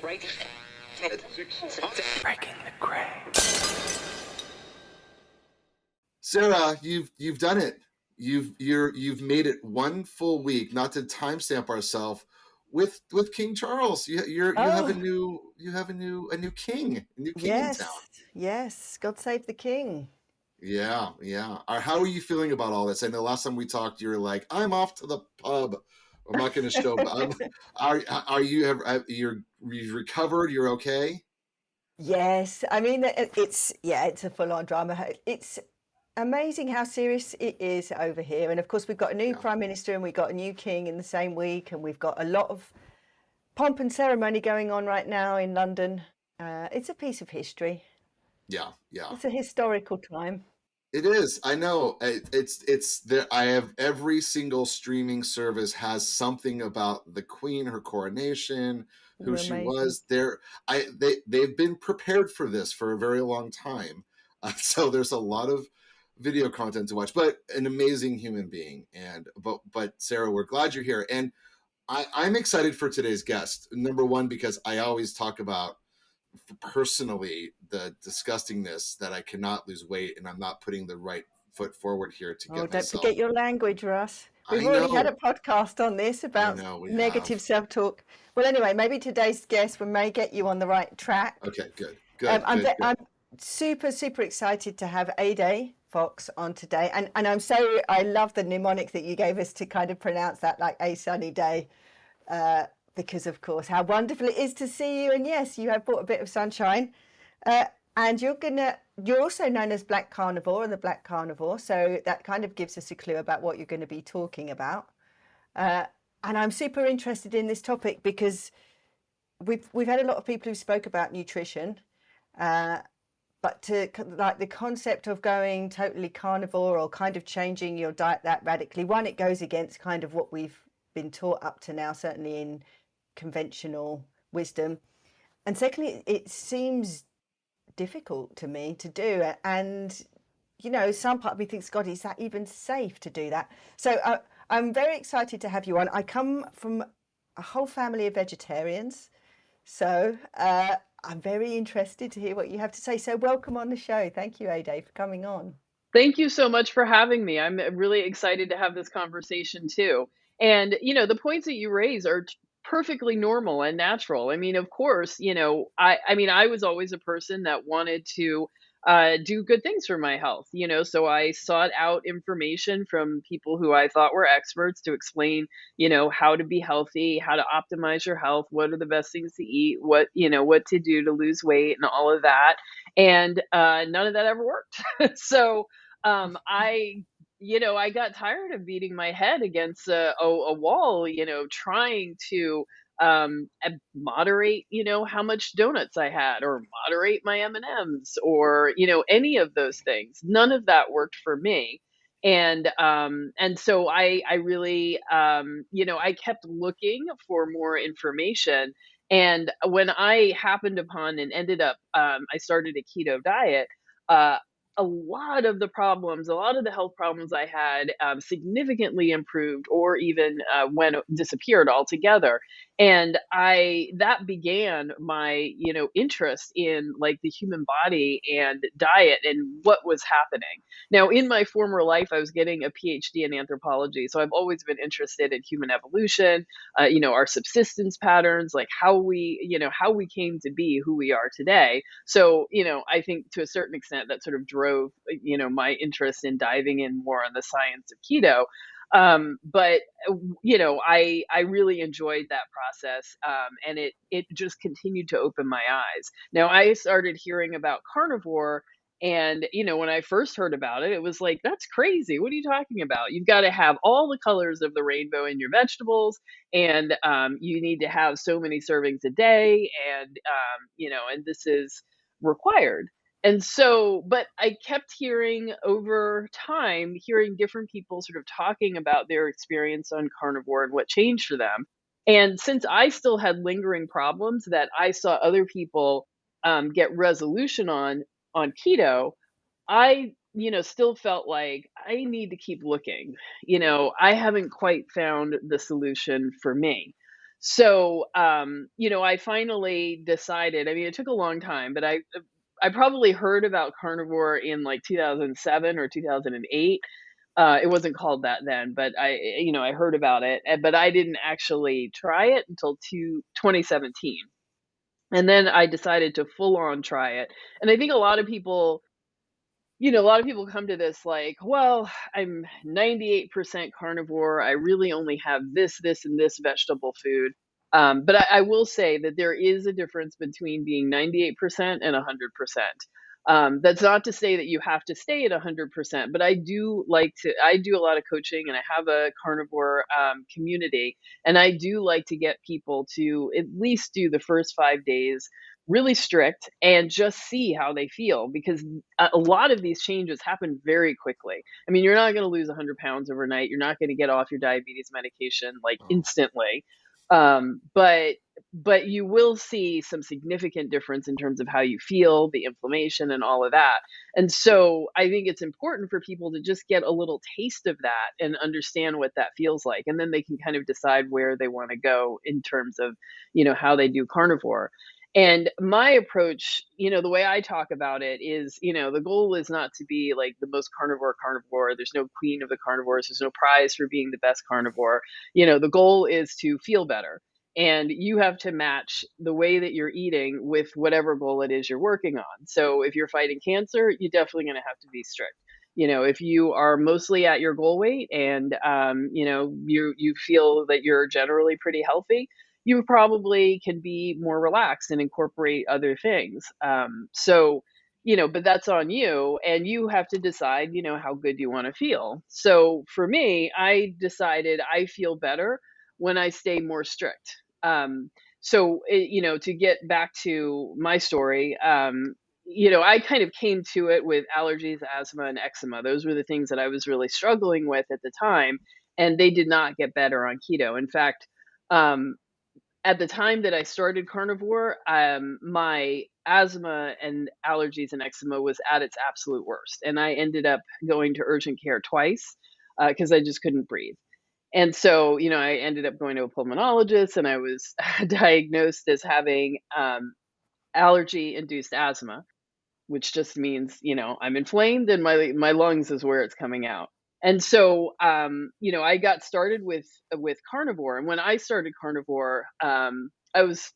Breaking the gray. Sarah, you've done it. You've made it one full week. Not to timestamp ourselves with King Charles. You have a new king in town. Yes. God save the king. Yeah. How are you feeling about all this? I know last time we talked, you were like, "I'm off to the pub. I'm not going to show." But you've recovered? You're okay? Yes. I mean, it's a full-on drama. It's amazing how serious it is over here. And of course, we've got a new prime minister and we've got a new king in the same week, and we've got a lot of pomp and ceremony going on right now in London. It's a piece of history. Yeah. It's a historical time. It is. I know. It's there. I have every single streaming service has something about the Queen, her coronation, who she was. They've been prepared for this for a very long time. So there's a lot of video content to watch, but an amazing human being. But Sarah, we're glad you're here, and I'm excited for today's guest. Number one, because I always talk about personally the disgustingness that I cannot lose weight, and I'm not putting the right foot forward here to get Don't myself. forget your language, Russ. We've I already had know. a podcast on this about we negative have. self-talk. Well, anyway, maybe today's guest may get you on the right track. Okay, good. I'm super, super excited to have Ede Fox on today. And I love the mnemonic that you gave us to kind of pronounce that, like a sunny day, because of course, how wonderful it is to see you. And yes, you have brought a bit of sunshine. And you're also known as Black Carnivore and the Black Carnivore. So that kind of gives us a clue about what you're going to be talking about. And I'm super interested in this topic because we've had a lot of people who spoke about nutrition, but the concept of going totally carnivore or kind of changing your diet that radically, one, it goes against kind of what we've been taught up to now, certainly in conventional wisdom. And secondly, it seems difficult to me to do. And, some part of me thinks, God, is that even safe to do that? So I'm very excited to have you on. I come from a whole family of vegetarians. So I'm very interested to hear what you have to say. So welcome on the show. Thank you, Ede, for coming on. Thank you so much for having me. I'm really excited to have this conversation too. And, the points that you raise are perfectly normal and natural. I mean, of course, I was always a person that wanted to do good things for my health, so I sought out information from people who I thought were experts to explain, how to be healthy, how to optimize your health, what are the best things to eat, what to do to lose weight and all of that. And none of that ever worked. So I got tired of beating my head against a wall, trying to moderate, how much donuts I had, or moderate my M&Ms, or, any of those things. None of that worked for me. And so I really, I kept looking for more information. And when I happened upon and ended up, I started a keto diet, a lot of the health problems I had significantly improved, or even disappeared altogether. And that began my, interest in like the human body and diet and what was happening. Now, in my former life, I was getting a PhD in anthropology. So I've always been interested in human evolution, our subsistence patterns, like how we came to be who we are today. So, I think to a certain extent that sort of drove, my interest in diving in more on the science of keto. But I really enjoyed that process, and it just continued to open my eyes. Now, I started hearing about carnivore, and when I first heard about it, it was like, that's crazy. What are you talking about? You've got to have all the colors of the rainbow in your vegetables, and you need to have so many servings a day, and and this is required. And so, but I kept hearing over time, hearing different people sort of talking about their experience on carnivore and what changed for them. And since I still had lingering problems that I saw other people get resolution on keto, I, still felt like I need to keep looking. I haven't quite found the solution for me. So, I finally decided, I mean, it took a long time, but I probably heard about carnivore in like 2007 or 2008. It wasn't called that then, but I heard about it, but I didn't actually try it until 2017. And then I decided to full on try it. And I think a lot of people come to this like, well, I'm 98% carnivore. I really only have this, and this vegetable food. But I will say that there is a difference between being 98% and 100%. That's not to say that you have to stay at 100%, but I do a lot of coaching, and I have a carnivore community. And I do like to get people to at least do the first 5 days really strict and just see how they feel, because a lot of these changes happen very quickly. I mean, you're not going to lose 100 pounds overnight. You're not going to get off your diabetes medication like Oh, instantly. But you will see some significant difference in terms of how you feel, the inflammation, and all of that. And so I think it's important for people to just get a little taste of that and understand what that feels like. And then they can kind of decide where they want to go in terms of, how they do carnivore. And my approach, the way I talk about it is, the goal is not to be like the most carnivore. There's no queen of the carnivores. There's no prize for being the best carnivore. The goal is to feel better. And you have to match the way that you're eating with whatever goal it is you're working on. So if you're fighting cancer, you're definitely going to have to be strict. If you are mostly at your goal weight and, you feel that you're generally pretty healthy, you probably can be more relaxed and incorporate other things. But that's on you, and you have to decide, how good you want to feel. So for me, I decided I feel better when I stay more strict. To get back to my story, I kind of came to it with allergies, asthma, and eczema. Those were the things that I was really struggling with at the time, and they did not get better on keto. In fact, um, at the time that I started carnivore, my asthma and allergies and eczema was at its absolute worst. And I ended up going to urgent care twice because I just couldn't breathe. And so, I ended up going to a pulmonologist, and I was diagnosed as having allergy induced asthma, which just means, I'm inflamed and my lungs is where it's coming out. And so, I got started with carnivore. And when I started carnivore, I was,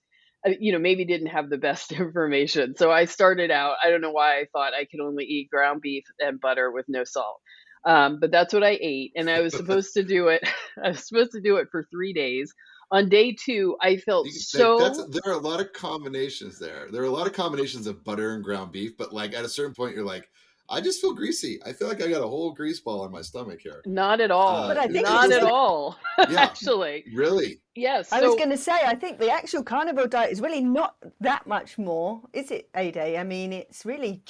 maybe didn't have the best information. So I started out, I don't know why I thought I could only eat ground beef and butter with no salt. But that's what I ate. And I was supposed to do it. I was supposed to do it for 3 days. On day two, I felt so. there are a lot of combinations there. There are a lot of combinations of butter and ground beef, but like at a certain point, you're like, I just feel greasy. I feel like I got a whole grease ball in my stomach here. Not at But all. I think Not it's at the, all. Yeah, Actually. really. Yes. I was So going to say, I think the actual carnivore diet is really not that much more, is it, Ade? I mean, it's really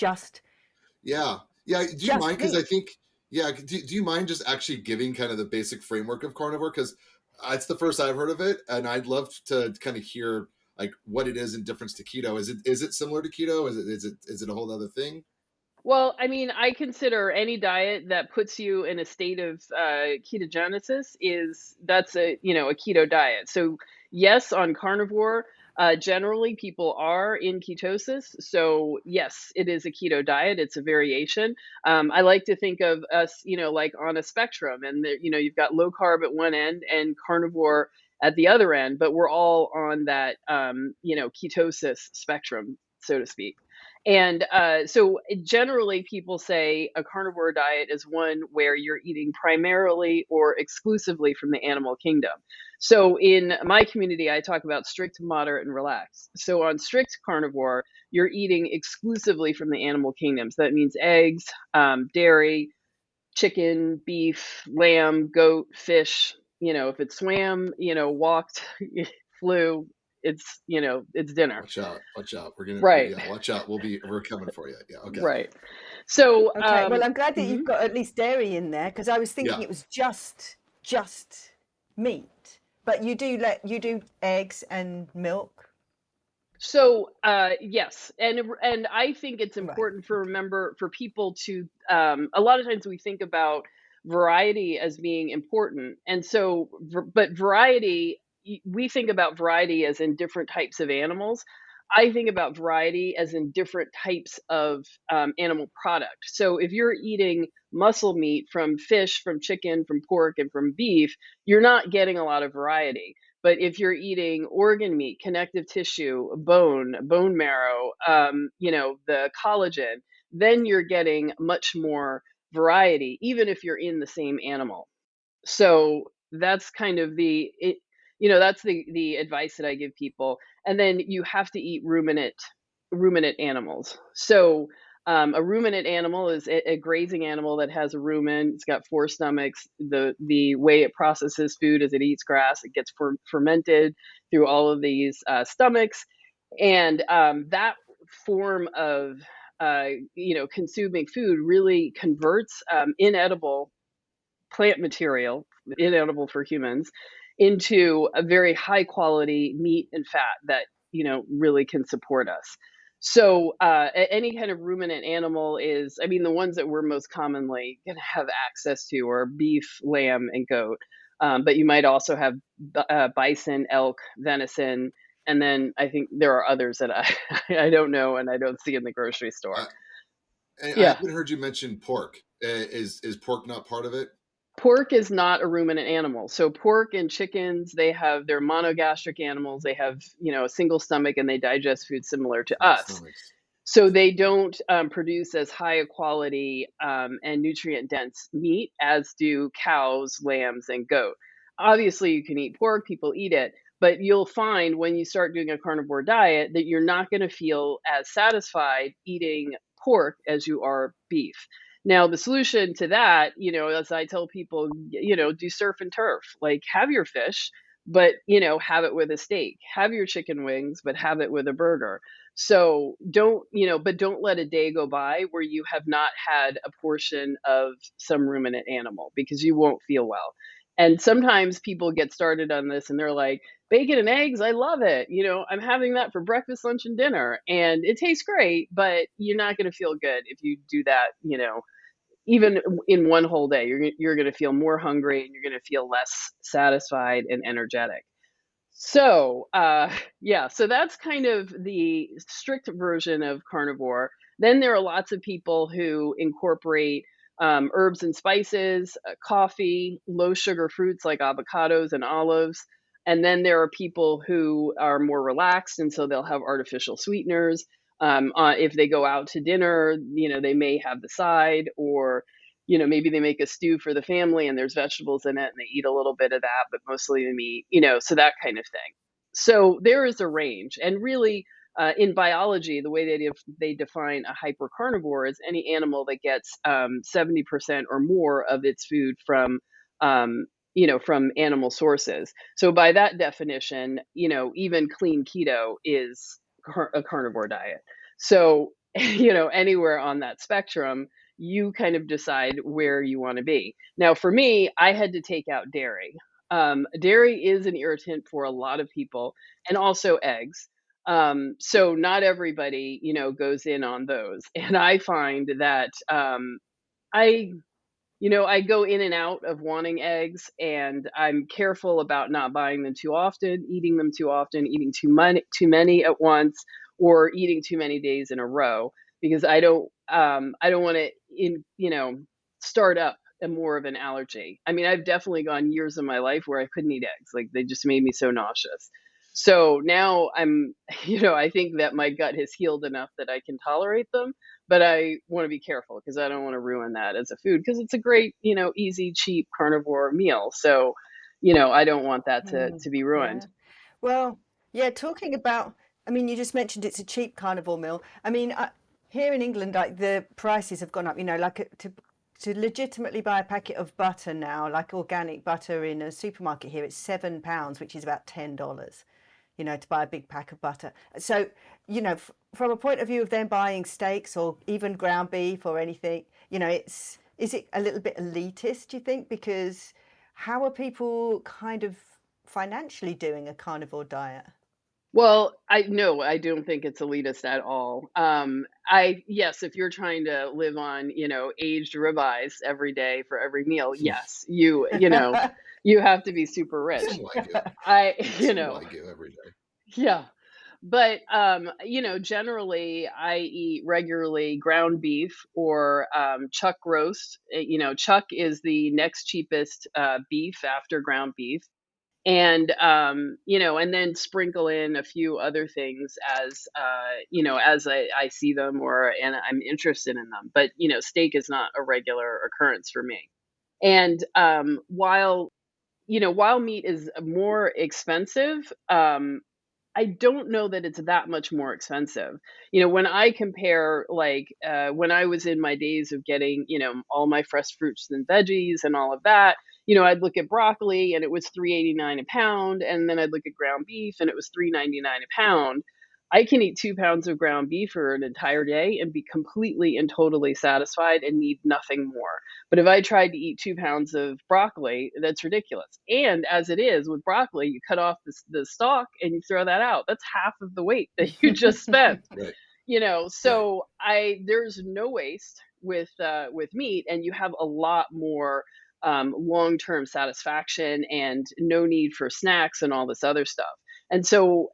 Yeah, yeah. Do you just mind? Because I meat. think, yeah. Do you mind just actually giving kind of the basic framework of carnivore? Because it's the first I've heard of it, and I'd love to kind of hear like what it is in difference to keto. Is it similar to keto? Is it a whole other thing? Well, I mean, I consider any diet that puts you in a state of ketogenesis that's a keto diet. So yes, on carnivore, generally people are in ketosis. So yes, it is a keto diet. It's a variation. I like to think of us, like on a spectrum, and you've got low carb at one end and carnivore at the other end, but we're all on that, ketosis spectrum, so to speak. And so generally, people say a carnivore diet is one where you're eating primarily or exclusively from the animal kingdom. So in my community, I talk about strict, moderate, and relaxed. So on strict carnivore, you're eating exclusively from the animal kingdom. So that means eggs, dairy, chicken, beef, lamb, goat, fish. If it swam, walked, flew, it's dinner. Watch out! Watch out! Right. Yeah. Watch out! We're coming for you. Yeah. Okay. Right. So, Okay, well, I'm glad that mhm. you've got at least dairy in there because I was thinking Yeah. it was just meat. But you do eggs and milk. So, yes, and I think it's Right. important for Okay. remember for people to. A lot of times we think about variety as being important, and so, but variety, we think about variety as in different types of animals. I think about variety as in different types of animal product. So if you're eating muscle meat from fish, from chicken, from pork, and from beef, you're not getting a lot of variety. But if you're eating organ meat, connective tissue, bone marrow, the collagen, then you're getting much more variety, even if you're in the same animal. So that's kind of that's the advice that I give people. And then you have to eat ruminant animals. So a ruminant animal is a grazing animal that has a rumen. It's got four stomachs. The way it processes food is it eats grass. It gets fermented through all of these stomachs, and that form of consuming food really converts inedible plant material, inedible for humans, into a very high quality meat and fat that really can support us. So any kind of ruminant animal is, I mean, the ones that we're most commonly going to have access to are beef, lamb, and goat. But you might also have bison, elk, venison, and then I think there are others that I don't know and I don't see in the grocery store. And I Yeah. haven't heard you mention pork. Is pork not part of it? Pork is not a ruminant animal. So pork and chickens, they're monogastric animals. They have, a single stomach and they digest food similar to Single us. stomachs. So they don't produce as high a quality and nutrient dense meat as do cows, lambs, and goat. Obviously, you can eat pork, people eat it, but you'll find when you start doing a carnivore diet that you're not going to feel as satisfied eating pork as you are beef. Now, the solution to that, as I tell people, do surf and turf, like have your fish, but, have it with a steak, have your chicken wings, but have it with a burger. So don't let a day go by where you have not had a portion of some ruminant animal because you won't feel well. And sometimes people get started on this and they're like, bacon and eggs, I love it. I'm having that for breakfast, lunch, and dinner. And it tastes great, but you're not going to feel good if you do that, even in one whole day. You're going to feel more hungry and you're going to feel less satisfied and energetic. So, yeah, so that's kind of the strict version of carnivore. Then there are lots of people who incorporate herbs and spices, coffee, low sugar fruits like avocados and olives. And then there are people who are more relaxed, and so they'll have artificial sweeteners. If they go out to dinner, they may have the side, or maybe they make a stew for the family and there's vegetables in it and they eat a little bit of that, but mostly the meat, so that kind of thing. So there is a range. And really, in biology, the way they define a hypercarnivore is any animal that gets 70% or more of its food from animal sources. So by that definition, even clean keto is a carnivore diet. So, anywhere on that spectrum, you kind of decide where you want to be. Now, for me, I had to take out dairy. Dairy is an irritant for a lot of people, and also eggs. So not everybody, goes in on those. And I find that I I go in and out of wanting eggs, and I'm careful about not buying them too often, eating them too often, eating too many at once, or eating too many days in a row, because I don't want to start up a more of an allergy. I mean, I've definitely gone years of my life where I couldn't eat eggs, like they just made me so nauseous. So now I think that my gut has healed enough that I can tolerate them, but I want to be careful because I don't want to ruin that as a food because it's a great, easy, cheap carnivore meal. So, I don't want that to be ruined. Yeah. Well, yeah, talking about, I mean, you just mentioned it's a cheap carnivore meal. I mean, here in England, like the prices have gone up, like to legitimately buy a packet of butter now, like organic butter in a supermarket here, it's £7, which is about $10, to buy a big pack of butter. So, from a point of view of them buying steaks or even ground beef or anything, is it a little bit elitist, do you think? Because how are people kind of financially doing a carnivore diet? Well, I don't think it's elitist at all. Yes, if you're trying to live on, aged ribeyes every day for every meal, yes, You have to be super rich. Seem like it. I, you Seem know, like it every day. yeah. But generally I eat regularly ground beef or chuck roast. Chuck is the next cheapest beef after ground beef. And and then sprinkle in a few other things as I see them or and I'm interested in them. But steak is not a regular occurrence for me. And while meat is more expensive, I don't know that it's that much more expensive. When I compare, like, when I was in my days of getting, all my fresh fruits and veggies and all of that, I'd look at broccoli and it was 3.89 a pound, and then I'd look at ground beef and it was 3.99 a pound. I can eat 2 pounds of ground beef for an entire day and be completely and totally satisfied and need nothing more. But if I tried to eat 2 pounds of broccoli, that's ridiculous. And as it is with broccoli, you cut off the stalk and you throw that out. That's half of the weight that you just spent. Right. Right. So there's no waste with meat, and you have a lot more long-term satisfaction and no need for snacks and all this other stuff. And so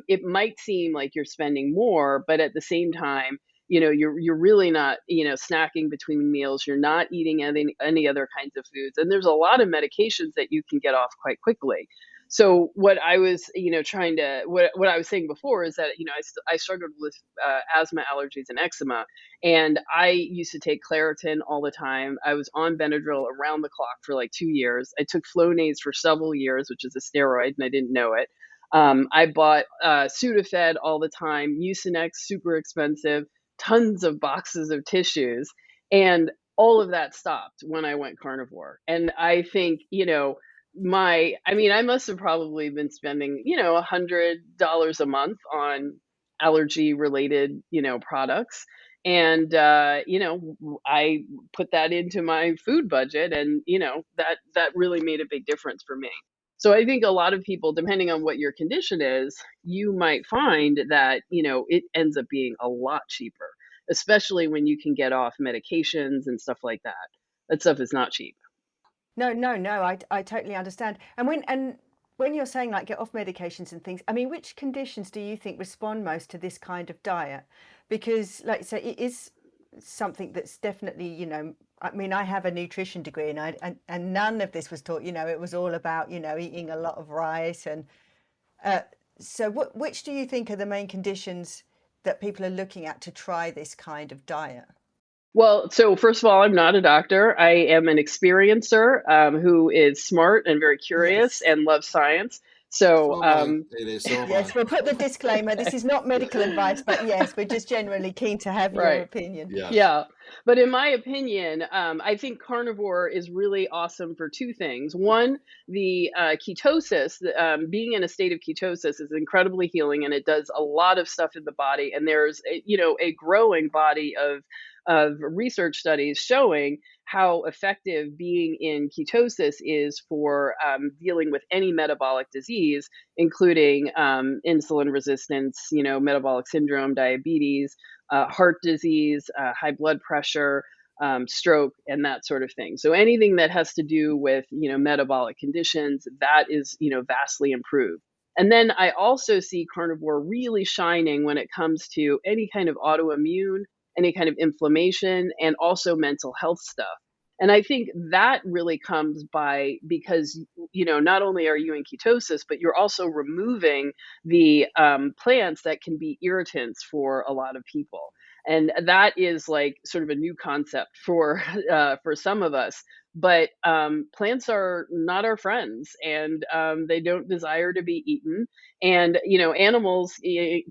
it might seem like you're spending more, but at the same time, you're really not, snacking between meals. You're not eating any other kinds of foods, and there's a lot of medications that you can get off quite quickly. So what I was, trying to what I was saying before is that I struggled with asthma, allergies, and eczema, and I used to take Claritin all the time. I was on Benadryl around the clock for like 2 years. I took Flonase for several years, which is a steroid, and I didn't know it. I bought Sudafed all the time, Mucinex, super expensive, tons of boxes of tissues, and all of that stopped when I went carnivore. And I think, I must have probably been spending, $100 a month on allergy related, products. And, I put that into my food budget, and, that really made a big difference for me. So I think a lot of people, depending on what your condition is, you might find that, it ends up being a lot cheaper, especially when you can get off medications and stuff like that. That stuff is not cheap. No, no, no. I totally understand. And when you're saying like get off medications and things, I mean, which conditions do you think respond most to this kind of diet? Because, like you say, it is something that's definitely, I mean, I have a nutrition degree, and none of this was taught. It was all about eating a lot of rice, and uh, so which do you think are the main conditions that people are looking at to try this kind of diet? Well, so first of all, I'm not a doctor. I am an experiencer who is smart and very curious Yes. and loves science. So, So am I. It is. So am I. Yes, we'll put the disclaimer. This is not Yeah. medical advice, but yes, we're just generally keen to have your right. opinion. Yes. Yeah. But in my opinion, I think carnivore is really awesome for two things. One, the ketosis, being in a state of ketosis is incredibly healing, and it does a lot of stuff in the body. And there's, a growing body of research studies showing how effective being in ketosis is for dealing with any metabolic disease, including insulin resistance, metabolic syndrome, diabetes, heart disease, high blood pressure, stroke, and that sort of thing. So anything that has to do with metabolic conditions, that is vastly improved. And then I also see carnivore really shining when it comes to any kind of autoimmune, any kind of inflammation, and also mental health stuff. And I think that really comes by because, not only are you in ketosis, but you're also removing the plants that can be irritants for a lot of people. And that is like sort of a new concept for some of us. But plants are not our friends, and they don't desire to be eaten. And animals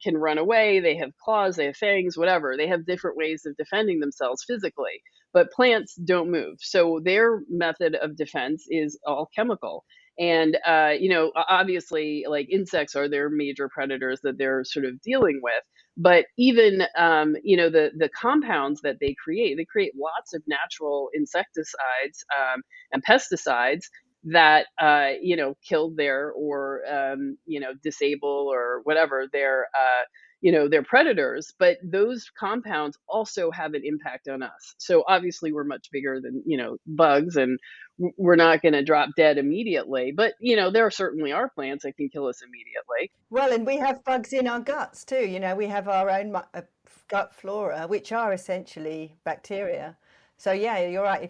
can run away. They have claws, they have fangs, whatever. They have different ways of defending themselves physically. But plants don't move, so their method of defense is all chemical. And obviously, like insects are their major predators that they're sort of dealing with. But even the compounds that they create lots of natural insecticides and pesticides that kill their or disable or whatever their they're predators, but those compounds also have an impact on us. So obviously we're much bigger than, bugs, and we're not going to drop dead immediately, but there certainly are plants that can kill us immediately. Well, and we have bugs in our guts too. We have our own gut flora, which are essentially bacteria. So yeah, you're right.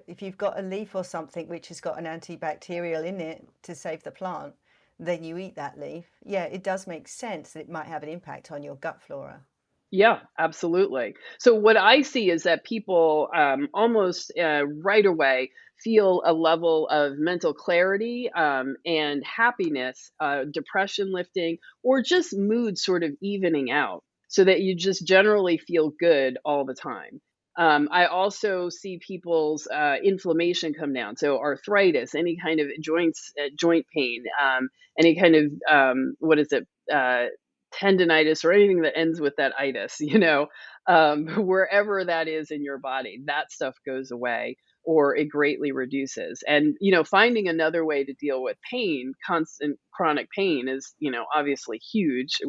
If you've got a leaf or something which has got an antibacterial in it to save the plant, then you eat that leaf. Yeah, it does make sense that it might have an impact on your gut flora. Yeah, absolutely. So what I see is that people almost right away feel a level of mental clarity and happiness, depression lifting, or just mood sort of evening out, so that you just generally feel good all the time. I also see people's inflammation come down. So arthritis, any kind of joint pain, any kind of what is it? Tendonitis or anything that ends with that itis, wherever that is in your body, that stuff goes away or it greatly reduces. And, finding another way to deal with pain, constant chronic pain is, obviously huge.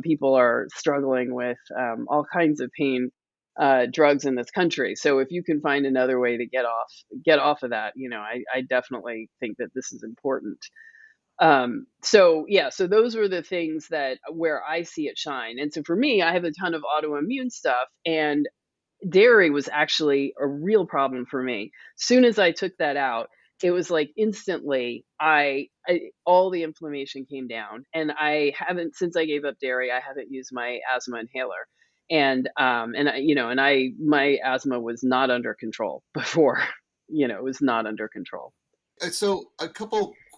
People are struggling with all kinds of pain drugs in this country. So if you can find another way to get off of that, I definitely think that this is important. So yeah, so those were the things that where I see it shine. And so for me, I have a ton of autoimmune stuff, and dairy was actually a real problem for me. Soon as I took that out, it was like instantly all the inflammation came down, and I haven't, since I gave up dairy, I haven't used my asthma inhaler. And my asthma was not under control before. It was not under control. So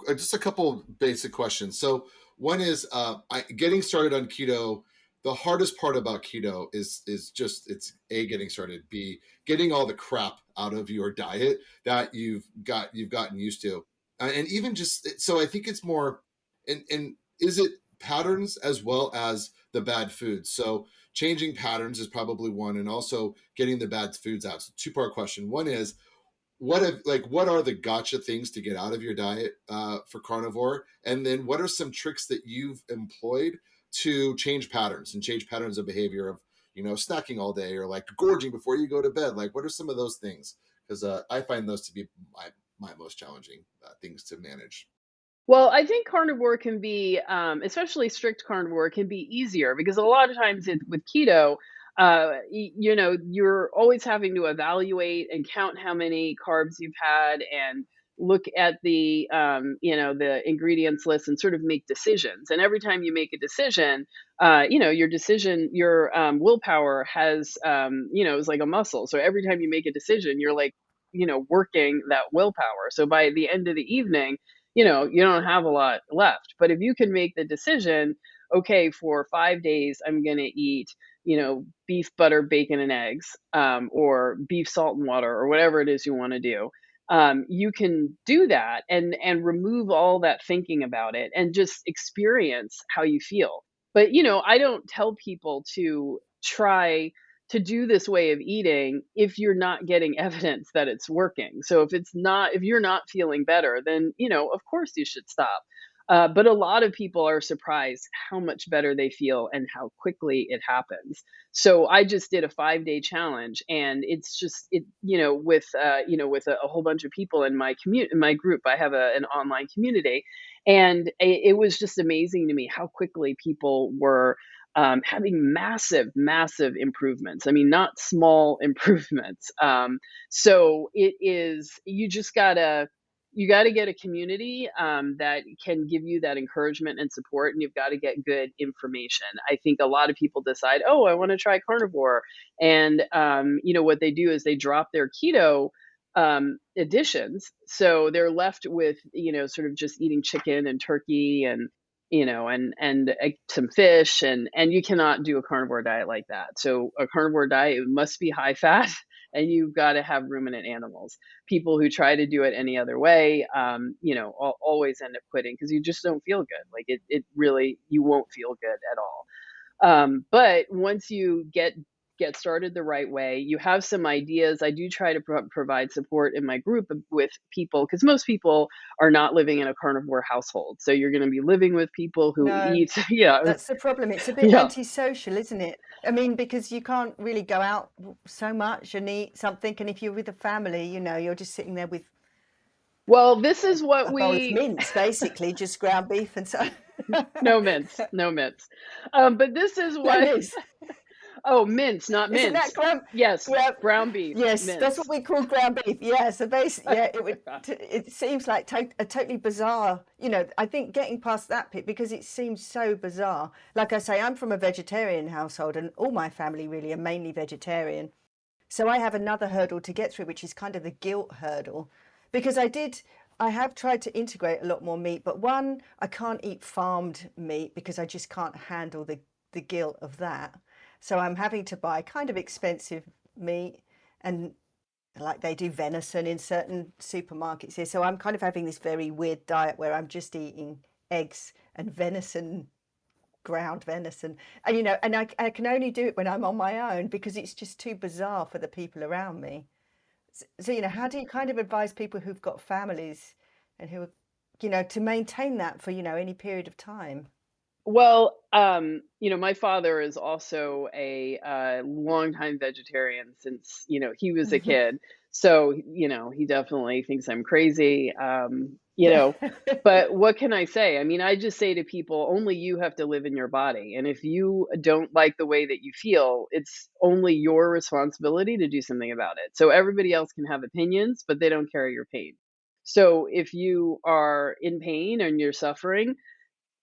just a couple basic questions. So one is, getting started on keto. The hardest part about keto is just it's A, getting started, B, getting all the crap out of your diet that you've gotten used to, and even just so I think it's more, and is it patterns as well as the bad foods? So changing patterns is probably one, and also getting the bad foods out. So two-part question. One is, what are the gotcha things to get out of your diet for carnivore, and then what are some tricks that you've employed to change patterns of behavior of snacking all day, or like gorging before you go to bed? Like, what are some of those things? Because I find those to be my most challenging things to manage. Well, I think carnivore can be, especially strict carnivore, can be easier because a lot of times with keto, you're always having to evaluate and count how many carbs you've had and look at the ingredients list and sort of make decisions. And every time you make a decision, your willpower is like a muscle. So every time you make a decision, you're like, working that willpower. So by the end of the evening, you don't have a lot left. But if you can make the decision, okay, for 5 days, I'm going to eat, beef, butter, bacon, and eggs, or beef, salt, and water, or whatever it is you want to do. You can do that and remove all that thinking about it and just experience how you feel. But, I don't tell people to try to do this way of eating if you're not getting evidence that it's working. So if you're not feeling better, then, of course you should stop. But a lot of people are surprised how much better they feel and how quickly it happens. So I just did a 5-day challenge, and it's just with a whole bunch of people in my group. I have an online community, and it was just amazing to me how quickly people were having massive, massive improvements. I mean, not small improvements. So it is, you gotta get a community that can give you that encouragement and support, and you've got to get good information. I think a lot of people decide, oh, I want to try carnivore, and what they do is they drop their keto additions, so they're left with sort of just eating chicken and turkey and some fish, and you cannot do a carnivore diet like that. So a carnivore diet must be high fat, and you've got to have ruminant animals. People who try to do it any other way, always end up quitting because you just don't feel good. Like it really, you won't feel good at all. But once you get get started the right way, you have some ideas. I do try to provide support in my group with people, because most people are not living in a carnivore household. So you're going to be living with people who No, eat, yeah, that's the problem. It's a bit yeah. antisocial, isn't it? I mean, because you can't really go out so much and eat something. And if you're with a family, you're just sitting there with Well, this is what a bowl of we, mince, basically, just ground beef and so. no mince, no mince. But this is No what, mince. oh, mince, not Isn't mince. that ground? Yes, Ground, ground beef, yes, that's what mince. we call ground beef. Yeah, so basically, yeah, it seems like a totally bizarre. I think getting past that bit, because it seems so bizarre. Like I say, I'm from a vegetarian household, and all my family really are mainly vegetarian. So I have another hurdle to get through, which is kind of the guilt hurdle, because I have tried to integrate a lot more meat, but one, I can't eat farmed meat because I just can't handle the guilt of that. So I'm having to buy kind of expensive meat, and like they do venison in certain supermarkets here. So I'm kind of having this very weird diet where I'm just eating eggs and venison, ground venison. And I can only do it when I'm on my own, because it's just too bizarre for the people around me. So how do you kind of advise people who've got families and who are, to maintain that for, any period of time? Well, my father is also a longtime vegetarian since, he was a kid. So, he definitely thinks I'm crazy. But what can I say? I mean, I just say to people, only you have to live in your body. And if you don't like the way that you feel, it's only your responsibility to do something about it. So everybody else can have opinions, but they don't carry your pain. So if you are in pain and you're suffering,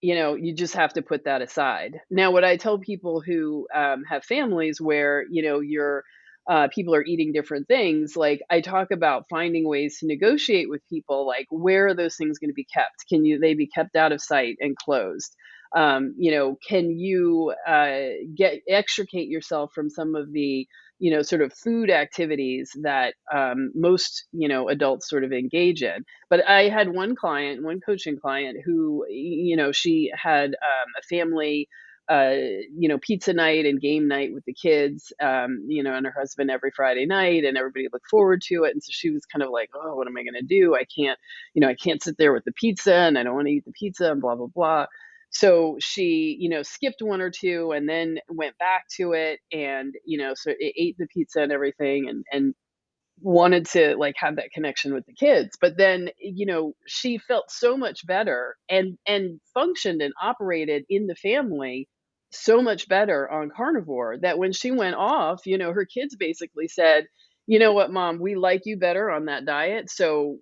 you just have to put that aside. Now, what I tell people who have families where, your people are eating different things, like I talk about finding ways to negotiate with people, like where are those things going to be kept? They be kept out of sight and closed? Can you extricate yourself from some of the, sort of food activities that most, adults sort of engage in? But I had one coaching client who, she had a family, pizza night and game night with the kids, and her husband every Friday night, and everybody looked forward to it. And so she was kind of like, oh, what am I going to do? I can't sit there with the pizza, and I don't want to eat the pizza, and blah, blah, blah. So she, skipped one or two and then went back to it, and, so it ate the pizza and everything, and wanted to like have that connection with the kids. But then, she felt so much better, and functioned and operated in the family so much better on carnivore, that when she went off, her kids basically said, you know what, mom, we like you better on that diet, so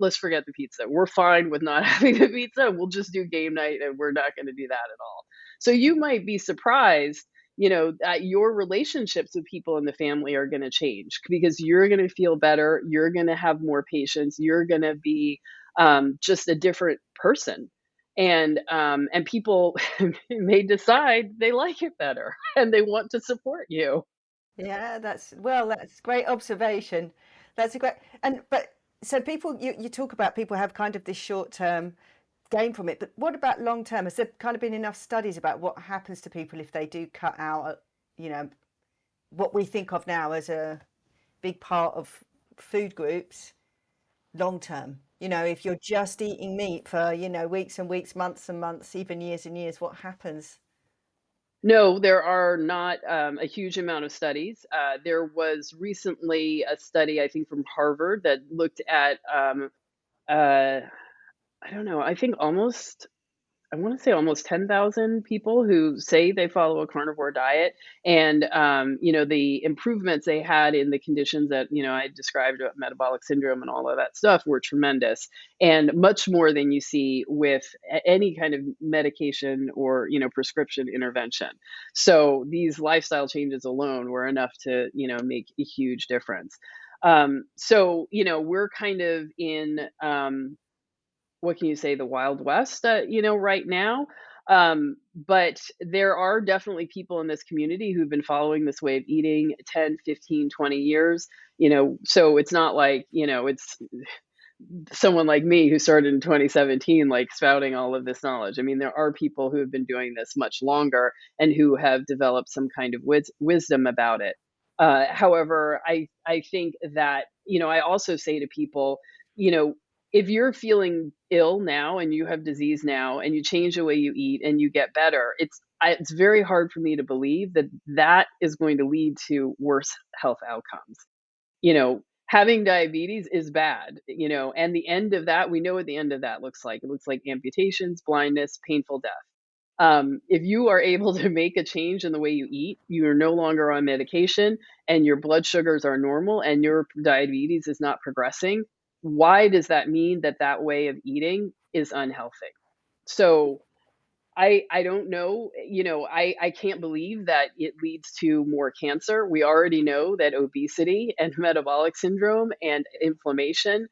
let's forget the pizza. We're fine with not having the pizza. We'll just do game night, and we're not going to do that at all. So you might be surprised, that your relationships with people in the family are going to change, because you're going to feel better. You're going to have more patience. You're going to be just a different person. And people may decide they like it better and they want to support you. Yeah, that's great observation. That's a great, but so people, you talk about people have kind of this short term gain from it, but what about long term? Has there kind of been enough studies about what happens to people if they do cut out, you know, what we think of now as a big part of food groups long term? If you're just eating meat for, weeks and weeks, months and months, even years and years, what happens? No, there are not a huge amount of studies. There was recently a study, I think, from Harvard that looked at, uh, I don't know, I want to say almost 10,000 people who say they follow a carnivore diet. And, the improvements they had in the conditions that, I described, metabolic syndrome and all of that stuff, were tremendous, and much more than you see with any kind of medication or, prescription intervention. So these lifestyle changes alone were enough to, make a huge difference. So, we're kind of in, what can you say, the Wild West, right now. But there are definitely people in this community who've been following this way of eating 10, 15, 20 years, so it's not like, it's someone like me who started in 2017, like spouting all of this knowledge. I mean, there are people who have been doing this much longer and who have developed some kind of wisdom about it. However, I think that, I also say to people, if you're feeling ill now and you have disease now and you change the way you eat and you get better, it's very hard for me to believe that that is going to lead to worse health outcomes. Having diabetes is bad, and the end of that, we know what the end of that looks like. It looks like amputations, blindness, painful death. If you are able to make a change in the way you eat, you are no longer on medication and your blood sugars are normal and your diabetes is not progressing, why does that mean that that way of eating is unhealthy? So I don't know, I can't believe that it leads to more cancer. We already know that obesity and metabolic syndrome and inflammation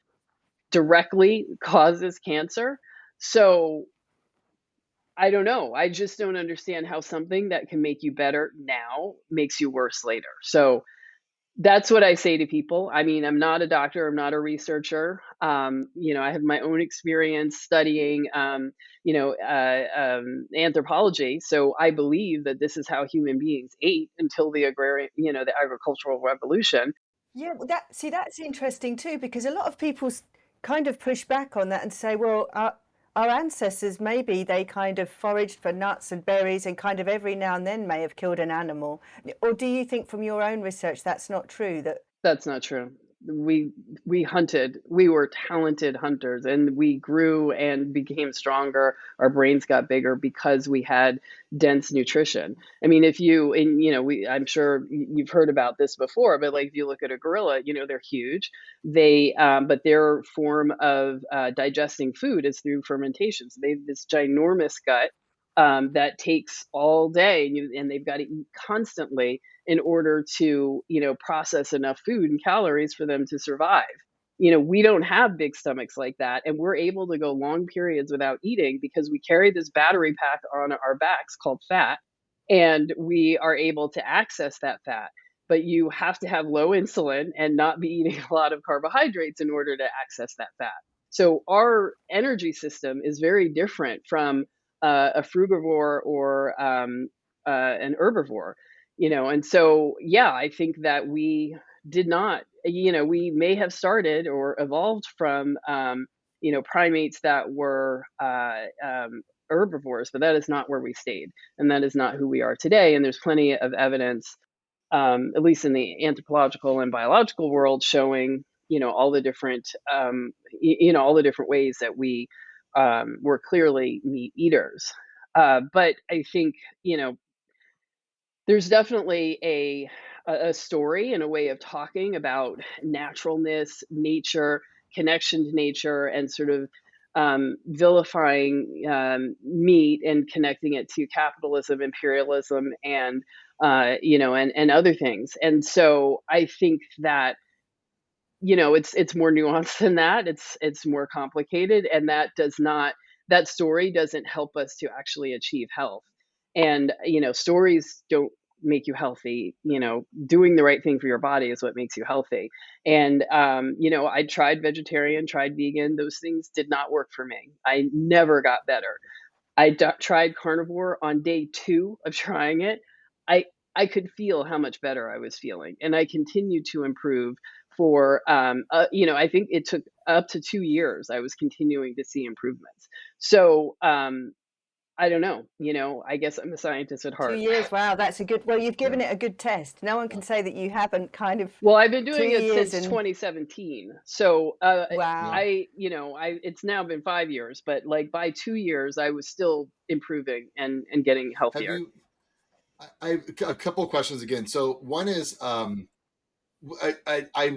directly causes cancer. So I don't know. I just don't understand how something that can make you better now makes you worse later. So that's what I say to people. I mean, I'm not a doctor, I'm not a researcher. I have my own experience studying, anthropology. So I believe that this is how human beings ate until the agrarian, the agricultural revolution. Yeah, well, that's interesting too, because a lot of people kind of push back on that and say, well, our ancestors, maybe they kind of foraged for nuts and berries and kind of every now and then may have killed an animal. Or do you think from your own research that's not true? That's not true. We hunted. We were talented hunters and we grew and became stronger. Our brains got bigger because we had dense nutrition. I mean, if you and I'm sure you've heard about this before, but like if you look at a gorilla, they're huge. But their form of digesting food is through fermentation. So they have this ginormous gut that takes all day, and they've got to eat constantly in order to, process enough food and calories for them to survive. We don't have big stomachs like that, and we're able to go long periods without eating because we carry this battery pack on our backs called fat, and we are able to access that fat. But you have to have low insulin and not be eating a lot of carbohydrates in order to access that fat. So our energy system is very different from a frugivore or an herbivore. And so, yeah, I think that we did not, we may have started or evolved from, primates that were herbivores, but that is not where we stayed. And that is not who we are today. And there's plenty of evidence, at least in the anthropological and biological world, showing, all the different, all the different ways that we were clearly meat eaters. But I think, there's definitely a story and a way of talking about naturalness, nature, connection to nature, and sort of vilifying meat and connecting it to capitalism, imperialism, and and other things. And so I think that it's more nuanced than that. It's more complicated, and that story doesn't help us to actually achieve health. And stories don't make you healthy. Doing the right thing for your body is what makes you healthy. And I tried vegetarian, tried vegan. Those things did not work for me. I never got better. Tried carnivore on day 2 of trying it. I could feel how much better I was feeling, and I continued to improve for, I think it took up to 2 years. I was continuing to see improvements. So, I don't know, I guess I'm a scientist at Two heart. years, wow, that's a good. Well, you've Yeah. given it a good test. No one can say that you haven't kind of. Well, I've been two doing it years since and 2017. So, Yeah. wow. it's now been 5 years, but like by 2 years, I was still improving and getting Have healthier. you? I a couple of questions again. So one is, I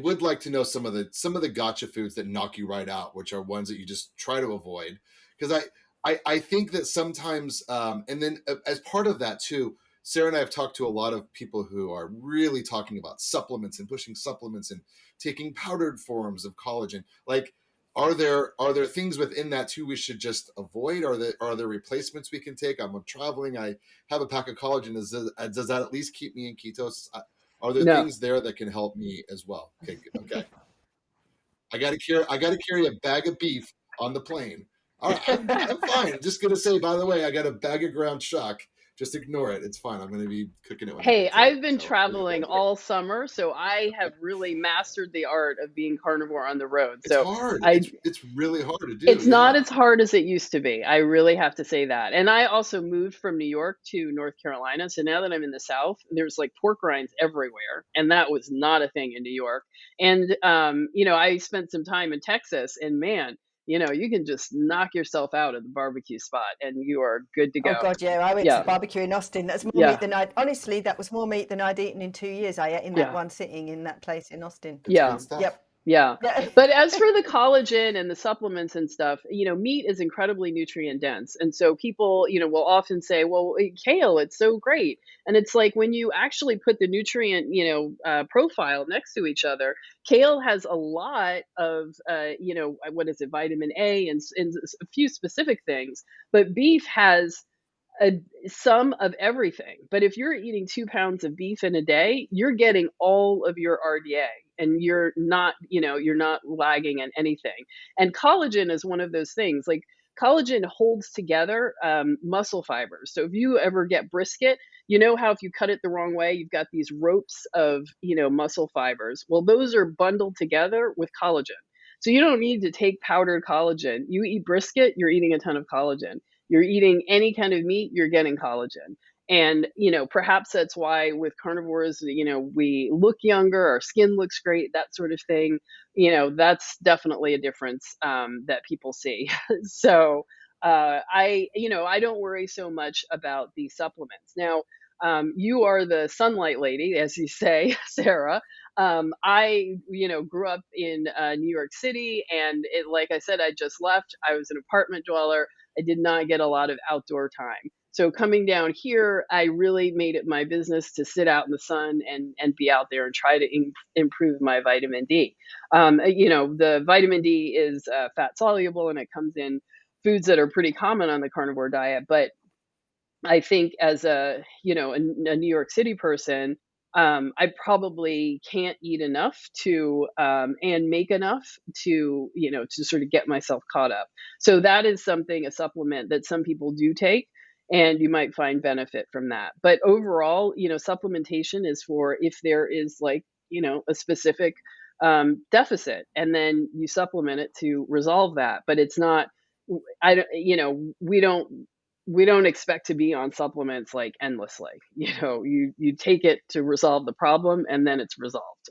would like to know some of the gotcha foods that knock you right out, which are ones that you just try to avoid, because I think that sometimes, and then as part of that too, Sarah and I have talked to a lot of people who are really talking about supplements and pushing supplements and taking powdered forms of collagen. Like, are there things within that too we should just avoid? Are there replacements we can take? I'm traveling. I have a pack of collagen. Does that at least keep me in ketosis? Are there No. things there that can help me as well? Okay, okay. I got to carry a bag of beef on the plane. All right, I'm fine. I'm just gonna say, by the way, I got a bag of ground chuck. Just ignore it. It's fine. I'm gonna be cooking it when I Hey, get to I've been to traveling all summer, so I have really mastered the art of being carnivore on the road. It's So hard. I It's really hard to do. it's not Yeah. as hard as it used to be. I really have to say that. And I also moved from New York to North Carolina. So now that I'm in the South, there's like pork rinds everywhere. And that was not a thing in New York. And, I spent some time in Texas and man, you can just knock yourself out at the barbecue spot and you are good to Oh go. God, yeah. I went to the Yeah. barbecue in Austin. That's more meat Yeah. than honestly, that was more meat than I'd eaten in 2 years. I ate in that Yeah. one sitting in that place in Austin. It's Yeah. good stuff. Yep. Yeah. Yeah. But as for the collagen and the supplements and stuff, meat is incredibly nutrient dense. And so people, will often say, well, kale, it's so great. And it's like when you actually put the nutrient, profile next to each other, kale has a lot of, what is it, vitamin A and a few specific things. But beef has a, some of everything. But if you're eating 2 pounds of beef in a day, you're getting all of your RDA and you're not lagging in anything. And collagen is one of those things. Like collagen holds together muscle fibers. So if you ever get brisket, you know how if you cut it the wrong way, you've got these ropes of, muscle fibers. Well, those are bundled together with collagen. So you don't need to take powdered collagen. You eat brisket, you're eating a ton of collagen. You're eating any kind of meat, you're getting collagen. And, perhaps that's why with carnivores, we look younger, our skin looks great, that sort of thing. That's definitely a difference that people see. So I don't worry so much about the supplements. Now, you are the sunlight lady, as you say, Sarah. I, grew up in New York City, and like I said, I just left. I was an apartment dweller. I did not get a lot of outdoor time. So coming down here, I really made it my business to sit out in the sun and be out there and try to improve my vitamin D. The vitamin D is fat soluble and it comes in foods that are pretty common on the carnivore diet. But I think as a New York City person, I probably can't eat enough to and make enough to sort of get myself caught up. So that is something, a supplement that some people do take, and you might find benefit from that. But overall, supplementation is for if there is like a specific deficit, and then you supplement it to resolve that. But it's not. I don't. We don't expect to be on supplements like endlessly. You take it to resolve the problem and then it's resolved.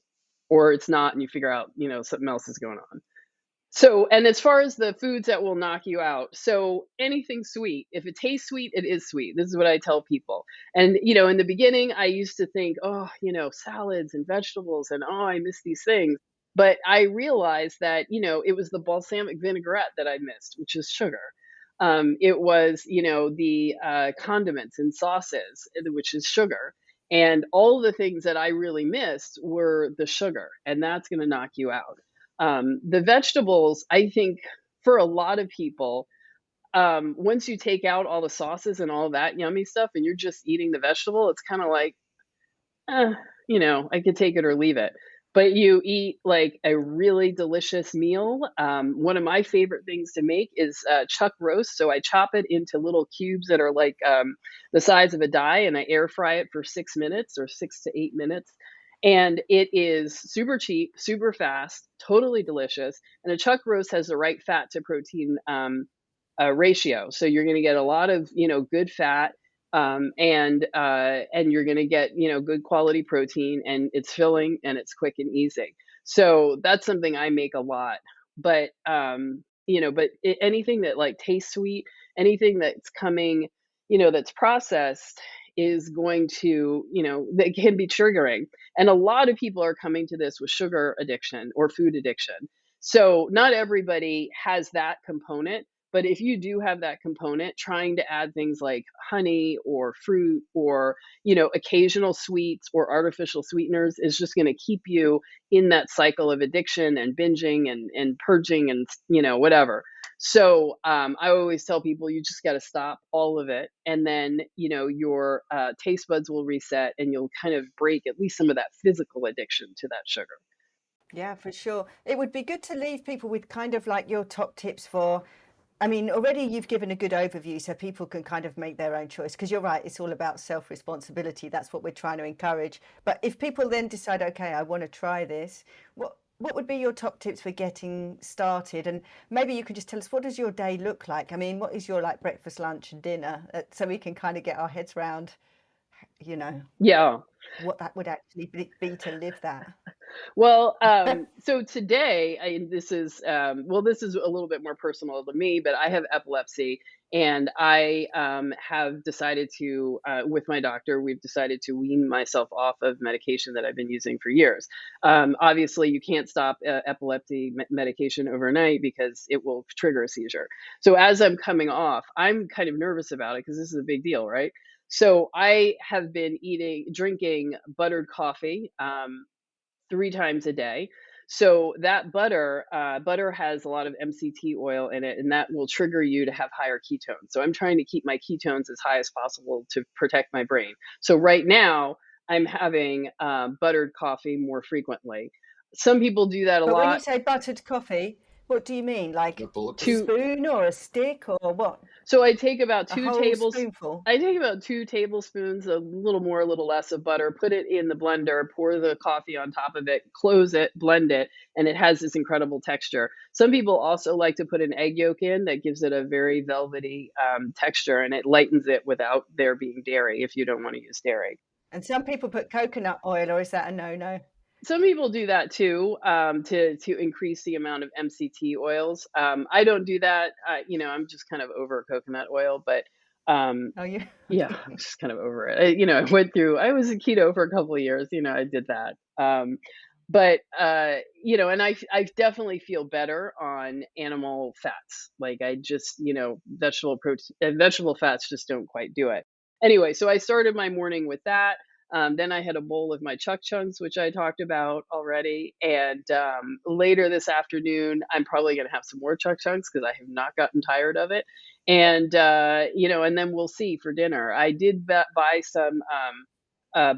Or it's not and you figure out, something else is going on. So, and as far as the foods that will knock you out, so anything sweet, if it tastes sweet, it is sweet. This is what I tell people. And, in the beginning, I used to think, oh, salads and vegetables and, oh, I miss these things. But I realized that, it was the balsamic vinaigrette that I missed, which is sugar. It was, the condiments and sauces, which is sugar. And all the things that I really missed were the sugar, and that's going to knock you out. The vegetables, I think, for a lot of people, once you take out all the sauces and all that yummy stuff, and you're just eating the vegetable, it's kind of like, eh, I could take it or leave it. But you eat like a really delicious meal. One of my favorite things to make is chuck roast. So I chop it into little cubes that are like the size of a die, and I air fry it for 6 minutes or 6 to 8 minutes. And it is super cheap, super fast, totally delicious. And a chuck roast has the right fat to protein ratio. So you're going to get a lot of good fat, and you're going to get good quality protein, and it's filling and it's quick and easy. So that's something I make a lot. But anything that like tastes sweet, anything that's coming, that's processed is going to that can be triggering. And a lot of people are coming to this with sugar addiction or food addiction. So not everybody has that component, but if you do have that component, trying to add things like honey or fruit or, occasional sweets or artificial sweeteners is just going to keep you in that cycle of addiction and binging and purging and, whatever. So I always tell people you just got to stop all of it. And then, your taste buds will reset and you'll kind of break at least some of that physical addiction to that sugar. Yeah, for sure. It would be good to leave people with kind of like your top tips for, I mean, already you've given a good overview so people can kind of make their own choice. Because you're right, it's all about self-responsibility. That's what we're trying to encourage. But if people then decide, okay, I want to try this, what would be your top tips for getting started? And maybe you could just tell us, what does your day look like? I mean, what is your like breakfast, lunch, and dinner? So we can kind of get our heads around, you know, Yeah. what that would actually be to live that. Well, so today, this is a little bit more personal to me, but I have epilepsy, and I have decided to, with my doctor, we've decided to wean myself off of medication that I've been using for years. Obviously, you can't stop epilepsy medication overnight because it will trigger a seizure. So as I'm coming off, I'm kind of nervous about it because this is a big deal, right? So I have been drinking buttered coffee. 3 times a day. So that butter has a lot of MCT oil in it, and that will trigger you to have higher ketones. So I'm trying to keep my ketones as high as possible to protect my brain. So right now I'm having buttered coffee more frequently. Some people do that a But when you lot. say buttered coffee, what do you mean? The Like a bulletproof. To spoon or a stick or what? So I take about A two whole tables. spoonful? I take about 2 tablespoons, a little more, a little less of butter, put it in the blender, pour the coffee on top of it, close it, blend it, and it has this incredible texture. Some people also like to put an egg yolk in that gives it a very velvety texture, and it lightens it without there being dairy if you don't want to use dairy. And some people put coconut oil, or is that a no-no? Some people do that too, to increase the amount of MCT oils. I don't do that. I'm just kind of over coconut oil, but um, Oh, you yeah, I'm just kind of over it. I was a keto for a couple of years. I did that. But and I definitely feel better on animal fats. Like I just, vegetable fats just don't quite do it. Anyway, so I started my morning with that. Then I had a bowl of my chuck chunks, which I talked about already. And later this afternoon, I'm probably going to have some more chuck chunks because I have not gotten tired of it. And and then we'll see for dinner. I did buy some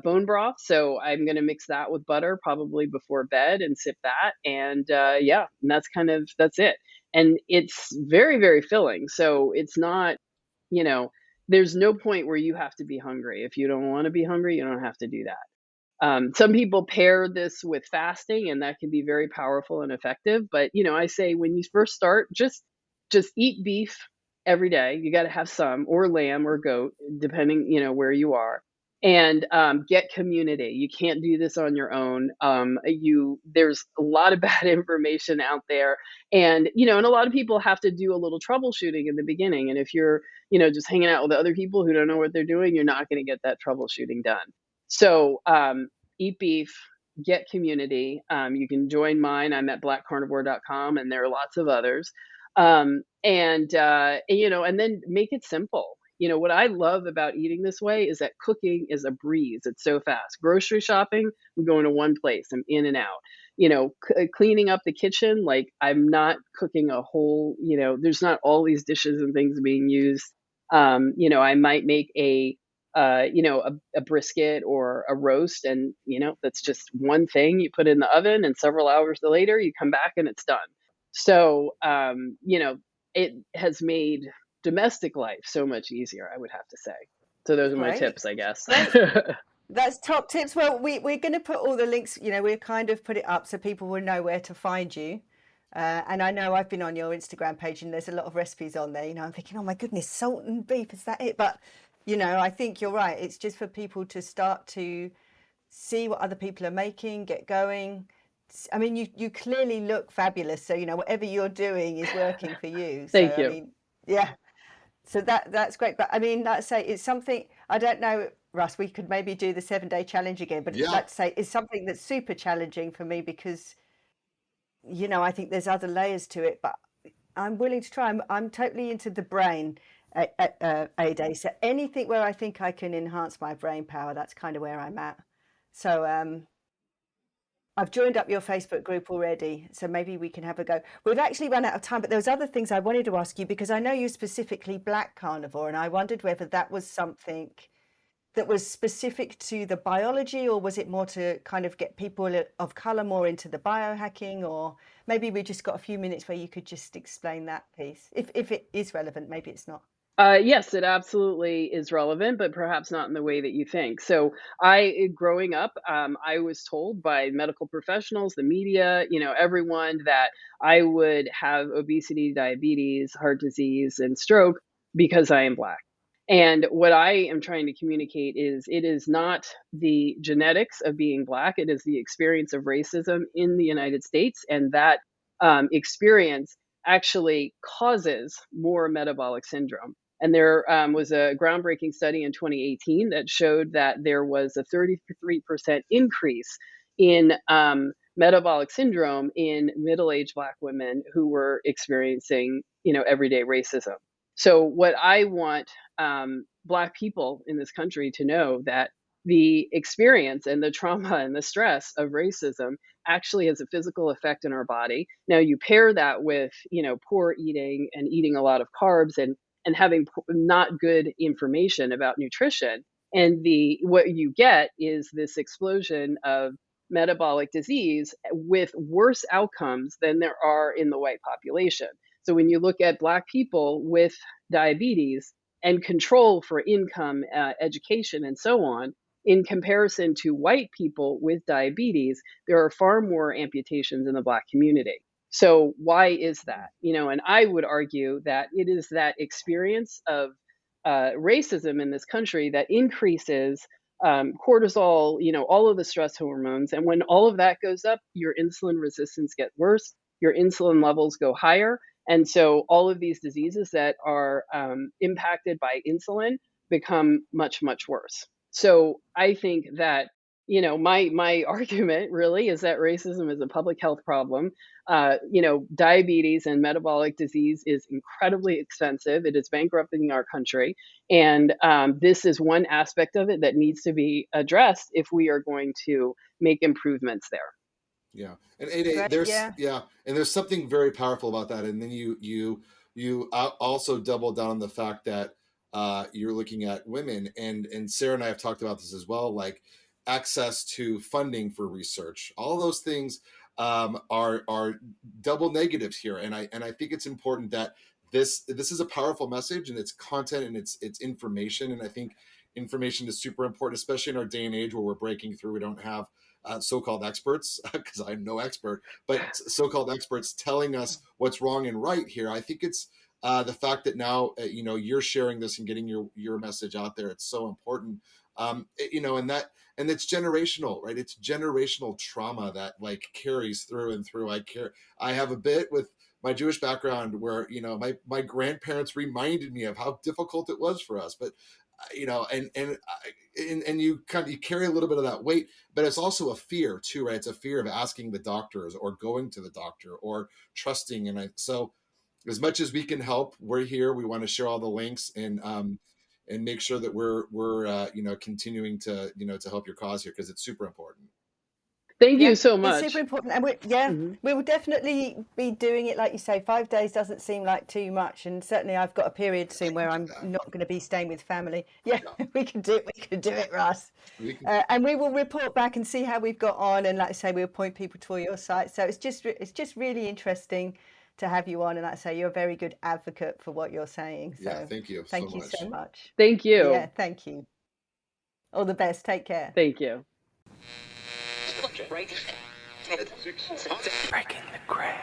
bone broth, so I'm going to mix that with butter probably before bed and sip that. And yeah, and that's it. And it's very, very filling. So it's not, you know, there's no point where you have to be hungry. If you don't want to be hungry, you don't have to do that. Some people pair this with fasting, and that can be very powerful and effective. But I say when you first start, just eat beef every day. You got to have some, or lamb or goat, depending where you are, and get community. You can't do this on your own. There's a lot of bad information out there, and a lot of people have to do a little troubleshooting in the beginning. And if you're just hanging out with other people who don't know what they're doing, you're not going to get that troubleshooting done. So eat beef, get community. You can join mine. I'm at blackcarnivore.com, and there are lots of others. And then make it simple. What I love about eating this way is that cooking is a breeze. It's so fast. Grocery shopping, I'm going to one place. I'm in and out. Cleaning up the kitchen, like I'm not cooking a whole, there's not all these dishes and things being used. I might make a brisket or a roast, and that's just one thing you put in the oven, and several hours later you come back and it's done. So it has made domestic life so much easier, I would have to say. So those are my Great. tips, I guess. That's that's top tips. Well, we're going to put all the links, we'll kind of put it up so people will know where to find you. And I know I've been on your Instagram page and there's a lot of recipes on there. I'm thinking, oh my goodness, salt and beef, is that it? But, I think you're right. It's just for people to start to see what other people are making, get going. I mean, you clearly look fabulous. So, whatever you're doing is working for you. So, Thank I you. mean, yeah. So that's great. But I mean, let's say it's something, I don't know, Russ, we could maybe do the 7-day challenge again, but Yeah. let's say it's something that's super challenging for me because, I think there's other layers to it, but I'm willing to try. I'm totally into the brain a day. So anything where I think I can enhance my brain power, that's kind of where I'm at. So I've joined up your Facebook group already, so maybe we can have a go. We've actually run out of time, but there was other things I wanted to ask you because I know you specifically Black Carnivore, and I wondered whether that was something that was specific to the biology, or was it more to kind of get people of color more into the biohacking? Or maybe we just got a few minutes where you could just explain that piece, if it is relevant. Maybe it's not. Yes, it absolutely is relevant, but perhaps not in the way that you think. So, growing up, I was told by medical professionals, the media, everyone that I would have obesity, diabetes, heart disease, and stroke because I am Black. And what I am trying to communicate is it is not the genetics of being Black, it is the experience of racism in the United States. And that experience actually causes more metabolic syndrome. And there was a groundbreaking study in 2018 that showed that there was a 33% increase in metabolic syndrome in middle-aged Black women who were experiencing, everyday racism. So what I want Black people in this country to know that the experience and the trauma and the stress of racism actually has a physical effect in our body. Now you pair that with, poor eating and eating a lot of carbs and having not good information about nutrition, and what you get is this explosion of metabolic disease with worse outcomes than there are in the white population. So when you look at Black people with diabetes and control for income, education, and so on, in comparison to white people with diabetes, there are far more amputations in the Black community. So why is that? And I would argue that it is that experience of racism in this country that increases cortisol, all of the stress hormones. And when all of that goes up, your insulin resistance gets worse, your insulin levels go higher. And so all of these diseases that are impacted by insulin become much, much worse. So I think that, my argument really is that racism is a public health problem. Diabetes and metabolic disease is incredibly expensive. It is bankrupting our country. And this is one aspect of it that needs to be addressed if we are going to make improvements there. Yeah, and Ede, Great, yeah. and there's something very powerful about that. And then you also double down on the fact that you're looking at women, and Sarah and I have talked about this as well, like access to funding for research. All those things are double negatives here, and I think it's important that this is a powerful message, and it's content and it's information, and I think information is super important, especially in our day and age where we're breaking through. We don't have so-called experts, because I'm no expert, but so-called experts telling us what's wrong and right here. I think it's the fact that now you're sharing this and getting your message out there. It's so important, and it's generational, right? It's generational trauma that like carries through and through. I have a bit with my Jewish background where my grandparents reminded me of how difficult it was for us, but and you carry a little bit of that weight, but it's also a fear too, right? It's a fear of asking the doctors or going to the doctor or trusting. So as much as we can help, we're here. We want to share all the links and make sure that we're continuing to to help your cause here, because it's super important. Thank you so It's much. super important. And we will definitely be doing it. Like you say, 5 days doesn't seem like too much. And certainly I've got a period soon where I'm not going to be staying with family. Yeah. We can do it, Russ. And we will report back and see how we've got on. And like I say, we'll point people to your site. So it's just really interesting to have you on. And like I say, you're a very good advocate for what you're saying. So yeah, thank you so much. Thank you. Yeah, thank you. All the best. Take care. Thank you. Breaking the gray.